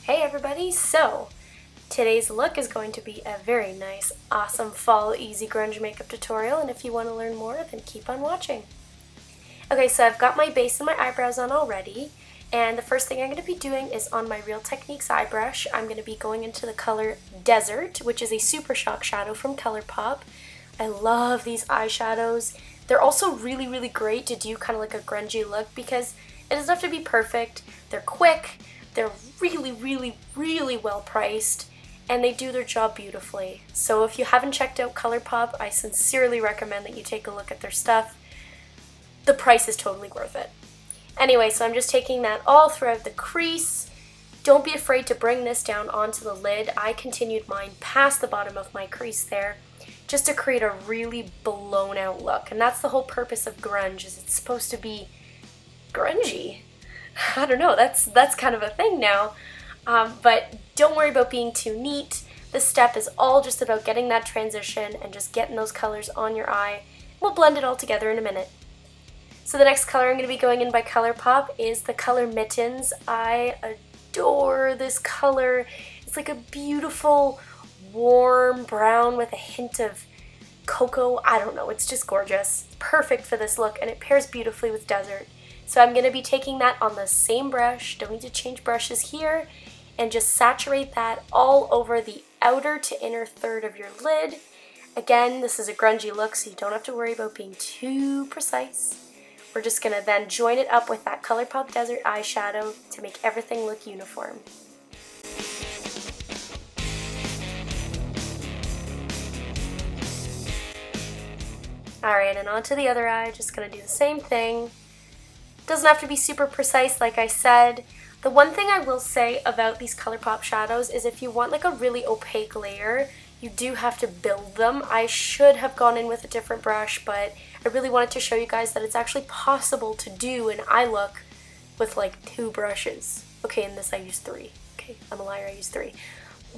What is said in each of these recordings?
Hey everybody, so today's look is going to be a very nice, awesome fall easy grunge makeup tutorial, and if you want to learn more, then keep on watching. Okay, so I've got my base and my eyebrows on already, and the first thing I'm going to be doing is on my Real Techniques eye brush, I'm going to be going into the color Desert, which is a Super Shock shadow from ColourPop. I love these eyeshadows. They're also really great to do kind of like a grungy look because it doesn't have to be perfect. They're quick. They're really well priced, and they do their job beautifully. So if you haven't checked out ColourPop, I sincerely recommend that you take a look at their stuff. The price is totally worth it. Anyway, so I'm just taking that all throughout the crease. Don't be afraid to bring this down onto the lid. I continued mine past the bottom of my crease there, just to create a really blown out look. And that's the whole purpose of grunge, is it's supposed to be grungy. I don't know, that's kind of a thing now. But don't worry about being too neat. This step is all just about getting that transition and just getting those colors on your eye. We'll blend it all together in a minute. So the next color I'm going to be going in by ColourPop is the color Mittens. I adore this color. It's like a beautiful, warm brown with a hint of cocoa. I don't know, it's just gorgeous. It's perfect for this look, and it pairs beautifully with Desert. So I'm going to be taking that on the same brush, don't need to change brushes here, and just saturate that all over the outer to inner third of your lid. Again, this is a grungy look, so you don't have to worry about being too precise. We're just going to then join it up with that ColourPop Desert eyeshadow to make everything look uniform. Alright, and on to the other eye, just going to do the same thing. Doesn't have to be super precise, like I said. The one thing I will say about these ColourPop shadows is if you want like a really opaque layer, you do have to build them. I should have gone in with a different brush, but I really wanted to show you guys that it's actually possible to do an eye look with like 2 brushes. Okay, in this I used 3. Okay, I'm a liar, I used 3.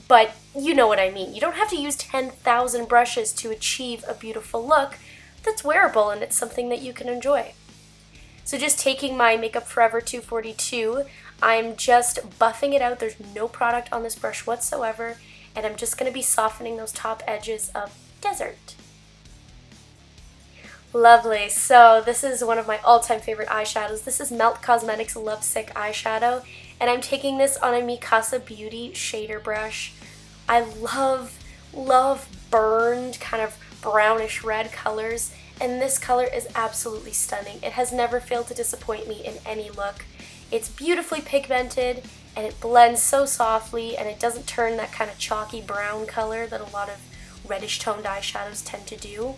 But you know what I mean. You don't have to use 10,000 brushes to achieve a beautiful look that's wearable and it's something that you can enjoy. So just taking my Makeup Forever 242, I'm just buffing it out. There's no product on this brush whatsoever, and I'm just going to be softening those top edges of Desert. Lovely. So this is one of my all-time favorite eyeshadows. This is Melt Cosmetics Lovesick eyeshadow, and I'm taking this on a MIKASA Beauty shader brush. I love burned, kind of brownish red colors, and this color is absolutely stunning. It has never failed to disappoint me in any look. It's beautifully pigmented, and it blends so softly, and it doesn't turn that kind of chalky brown color that a lot of reddish toned eyeshadows tend to do.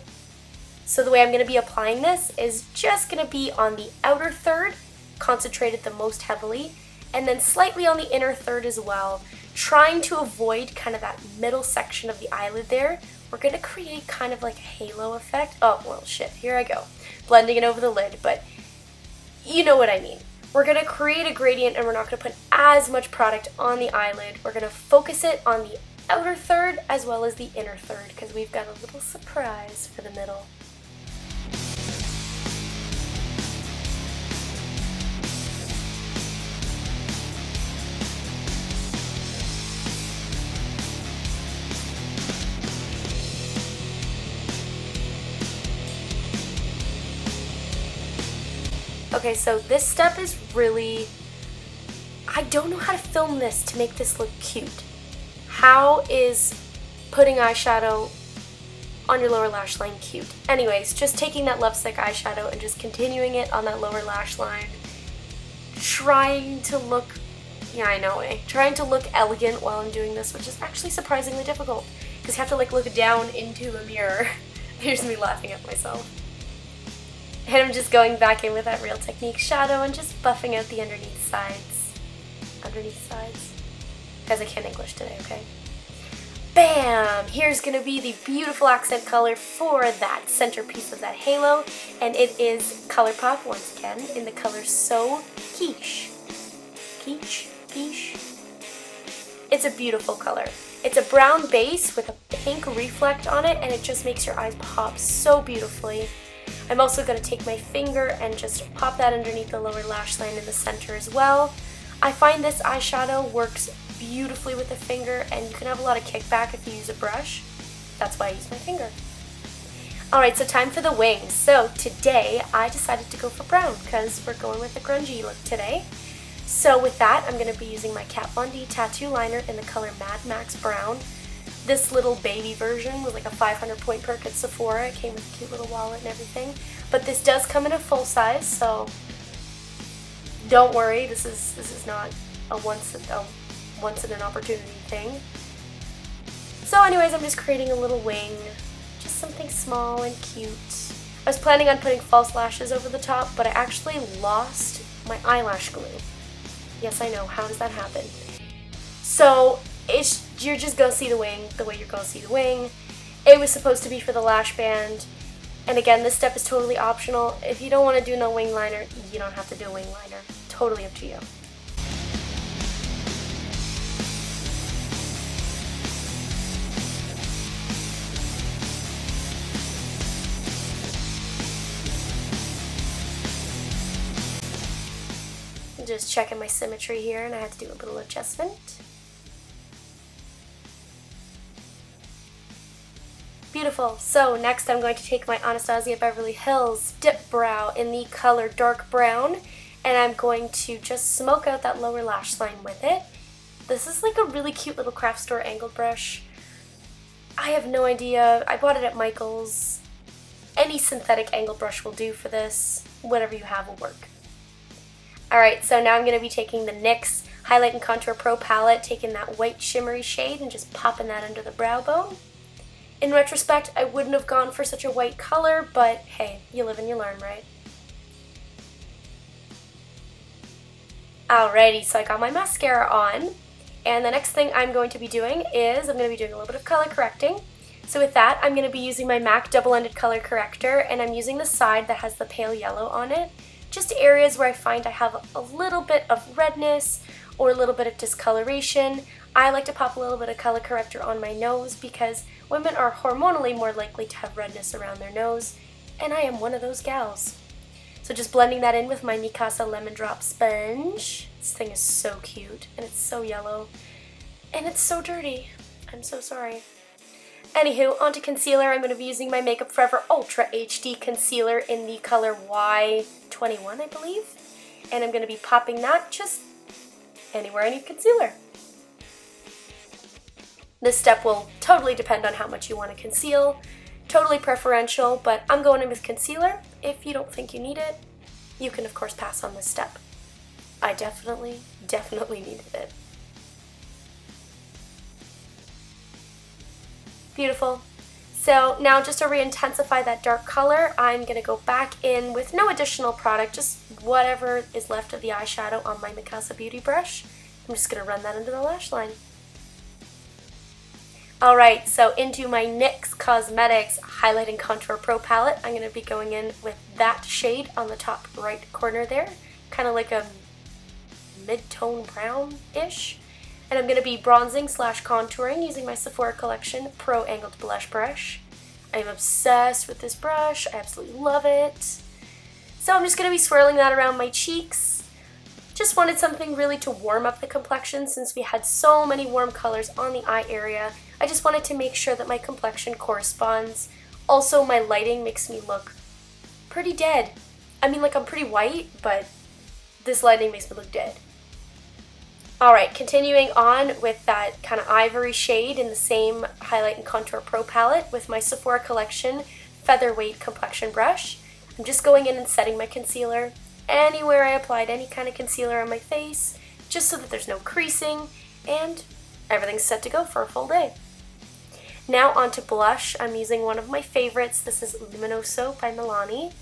So the way I'm going to be applying this is just going to be on the outer third, concentrated the most heavily, and then slightly on the inner third as well, trying to avoid kind of that middle section of the eyelid there. We're going to create kind of like a halo effect. Oh, well, shit, here I go. Blending it over the lid, but you know what I mean. We're going to create a gradient, and we're not going to put as much product on the eyelid. We're going to focus it on the outer third as well as the inner third, because we've got a little surprise for the middle. Okay, so this step is really, I don't know how to film this to make this look cute. How is putting eyeshadow on your lower lash line cute? Anyways, just taking that Lovesick eyeshadow and just continuing it on that lower lash line. Trying to look, yeah I know, trying to look elegant while I'm doing this, which is actually surprisingly difficult, because you have to like look down into a mirror. Here's me laughing at myself. And I'm just going back in with that Real Techniques shadow and just buffing out the underneath sides. Guys, I can't English today, okay? Bam! Here's going to be the beautiful accent color for that centerpiece of that halo. And it is ColourPop, once again, in the color So Quiche. Quiche? It's a beautiful color. It's a brown base with a pink reflect on it, and it just makes your eyes pop so beautifully. I'm also going to take my finger and just pop that underneath the lower lash line in the center as well. I find this eyeshadow works beautifully with a finger, and you can have a lot of kickback if you use a brush. That's why I use my finger. Alright, so time for the wings. So today I decided to go for brown because we're going with a grungy look today. So with that, I'm going to be using my Kat Von D tattoo liner in the color Mad Max Brown. This little baby version was like a 500 point perk at Sephora. It came with a cute little wallet and everything. But this does come in a full size, so don't worry. This is not a once in an opportunity thing. So anyways, I'm just creating a little wing. Just something small and cute. I was planning on putting false lashes over the top, but I actually lost my eyelash glue. Yes, I know. How does that happen? So you're just gonna see the wing the way you're gonna see the wing. It was supposed to be for the lash band. And again, this step is totally optional. If you don't want to do no wing liner, you don't have to do a wing liner. Totally up to you. Just checking my symmetry here, and I had to do a little adjustment. Beautiful. So next I'm going to take my Anastasia Beverly Hills Dip Brow in the color Dark Brown, and I'm going to just smoke out that lower lash line with it. This is like a really cute little craft store angled brush. I have no idea. I bought it at Michael's. Any synthetic angled brush will do for this. Whatever you have will work. Alright, so now I'm going to be taking the NYX Highlight and Contour Pro palette, taking that white shimmery shade and just popping that under the brow bone. In retrospect, I wouldn't have gone for such a white color, but hey, you live and you learn, right? Alrighty, so I got my mascara on, and the next thing I'm going to be doing is I'm going to be doing a little bit of color correcting. So with that, I'm going to be using my MAC double-ended color corrector, and I'm using the side that has the pale yellow on it. Just areas where I find I have a little bit of redness or a little bit of discoloration. I like to pop a little bit of color corrector on my nose because women are hormonally more likely to have redness around their nose, and I am one of those gals. So just blending that in with my MIKASA Lemon Drop Sponge. This thing is so cute, and it's so yellow, and it's so dirty. I'm so sorry. Anywho, onto concealer. I'm going to be using my Makeup Forever Ultra HD Concealer in the color Y21, I believe. And I'm going to be popping that just anywhere I need concealer. This step will totally depend on how much you want to conceal. Totally preferential, but I'm going in with concealer. If you don't think you need it, you can of course pass on this step. I definitely needed it. Beautiful. So now just to re-intensify that dark color, I'm going to go back in with no additional product, just whatever is left of the eyeshadow on my MIKASA Beauty brush. I'm just going to run that under the lash line. Alright, so into my NYX Cosmetics Highlight and Contour Pro palette, I'm going to be going in with that shade on the top right corner there, kind of like a mid-tone brown-ish. And I'm going to be bronzing / contouring using my Sephora Collection Pro Angled Blush Brush. I'm obsessed with this brush. I absolutely love it. So I'm just going to be swirling that around my cheeks. Just wanted something really to warm up the complexion since we had so many warm colors on the eye area. I just wanted to make sure that my complexion corresponds. Also, my lighting makes me look pretty dead. I mean, like, I'm pretty white, but this lighting makes me look dead. Alright, continuing on with that kind of ivory shade in the same Highlight and Contour Pro palette with my Sephora Collection Featherweight Complexion Brush. I'm just going in and setting my concealer anywhere I applied any kind of concealer on my face, just so that there's no creasing, and everything's set to go for a full day. Now onto blush. I'm using one of my favorites. This is LUMINOSO by MILANI,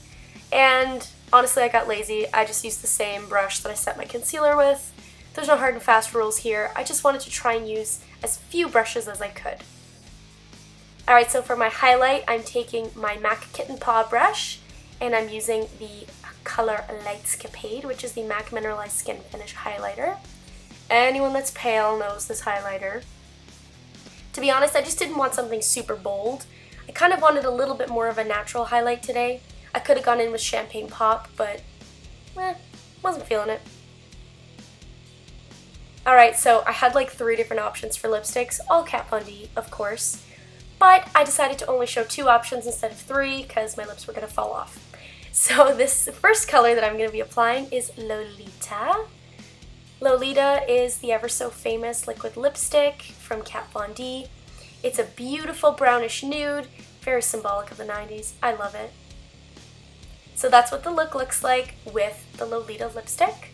and honestly I got lazy. I just used the same brush that I set my concealer with. There's no hard and fast rules here. I just wanted to try and use as few brushes as I could. Alright, so for my highlight, I'm taking my MAC Kitten Paw brush, and I'm using the color Lightscapade, which is the MAC Mineralized Skin Finish highlighter. Anyone that's pale knows this highlighter. To be honest, I just didn't want something super bold. I kind of wanted a little bit more of a natural highlight today. I could have gone in with Champagne Pop, but wasn't feeling it. Alright, so I had like 3 different options for lipsticks, all Kat Von D, of course. But I decided to only show 2 options instead of 3 because my lips were going to fall off. So this first color that I'm going to be applying is Lolita. Lolita is the ever so famous liquid lipstick from Kat Von D. It's a beautiful brownish nude, very symbolic of the 90s. I love it. So that's what the look looks like with the Lolita lipstick.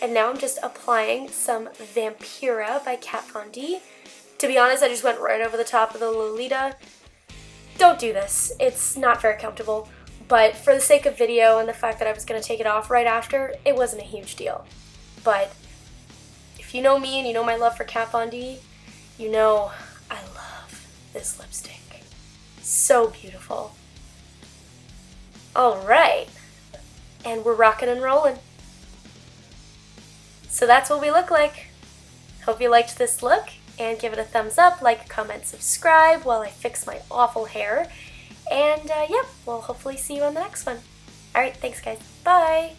And now I'm just applying some Vampira by Kat Von D. To be honest, I just went right over the top of the Lolita. Don't do this. It's not very comfortable. But for the sake of video and the fact that I was going to take it off right after, it wasn't a huge deal. But if you know me and you know my love for Kat Von D, you know I love this lipstick. So beautiful. Alright. And we're rocking and rolling. So that's what we look like. Hope you liked this look, and give it a thumbs up, like, comment, subscribe while I fix my awful hair. And yep, we'll hopefully see you on the next one. Alright, thanks guys. Bye!